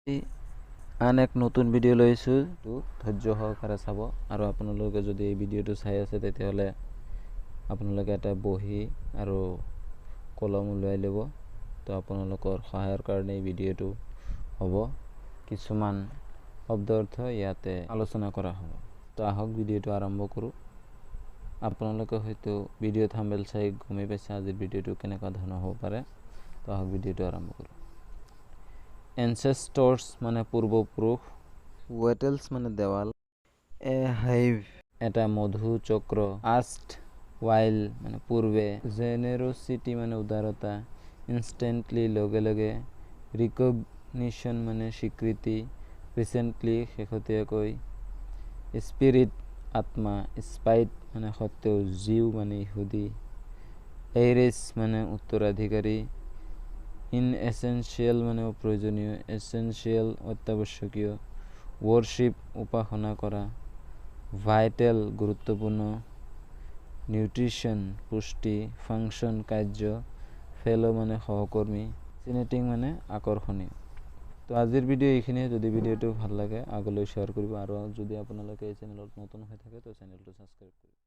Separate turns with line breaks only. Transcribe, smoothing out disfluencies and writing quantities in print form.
আন এক নতুন ভিডিঅ' লৈছোঁ, ধৈৰ্য সহকাৰে চাব। আৰু আপোনালোকে যদি এই ভিডিঅ'টো চাই আছে তেতিয়াহ'লে আপোনালোকে এটা বহি আৰু কলম উলিয়াই ল'ব। তো আপোনালোকৰ সহায়ৰ কাৰণে এই ভিডিঅ'টো হ'ব। কিছুমান শব্দ অৰ্থ ইয়াতে আলোচনা কৰা হ'ব। তো আহক ভিডিঅ'টো আৰম্ভ কৰোঁ। আপোনালোকে হয়তো ভিডিঅ' থাম্বনেইল চাই গমেই পাইছে আজিৰ ভিডিঅ'টো কেনেকুৱা ধৰণৰ হ'ব পাৰে। তো আহক ভিডিঅ'টো আৰম্ভ কৰোঁ। এনচেষ্টৰ্ছ মানে পূৰ্বপুৰুষ, ৱেটেলছ মানে দেৱাল, এ হাইভ এটা মধু চক্ৰ, আষ্ট ৱাইল মানে পূৰ্বে, জেনেৰচিটি মানে উদাৰতা, ইনষ্টেণ্টলি লগে লগে, ৰিকগনিশ্যন মানে স্বীকৃতি, ৰিচেণ্টলি শেহতীয়াকৈ, স্পিৰিট আত্মা, স্পাইট মানে সত্ত্বেও, জিউ মানে ইহুদী, এইৰিছ মানে উত্তৰাধিকাৰী, ইনএছেঞ্চিয়েল মানে অপ্ৰয়োজনীয়, এছেঞ্চিয়েল অত্যাৱশ্যকীয়, ৱৰশ্বিপ উপাসনা কৰা, ভাইটেল গুৰুত্বপূৰ্ণ, নিউট্ৰিশ্যন পুষ্টি, ফাংচন কাৰ্য, ফেল' মানে সহকৰ্মী, ফেচিনেটিং মানে আকৰ্ষণীয়। তো আজিৰ ভিডিঅ' এইখিনিয়ে। যদি ভিডিঅ'টো ভাল লাগে আগলৈ শ্বেয়াৰ কৰিব, আৰু যদি আপোনালোকে এই চেনেলত নতুন হৈ থাকে তো চেনেলটো ছাবস্ক্ৰাইব কৰিব।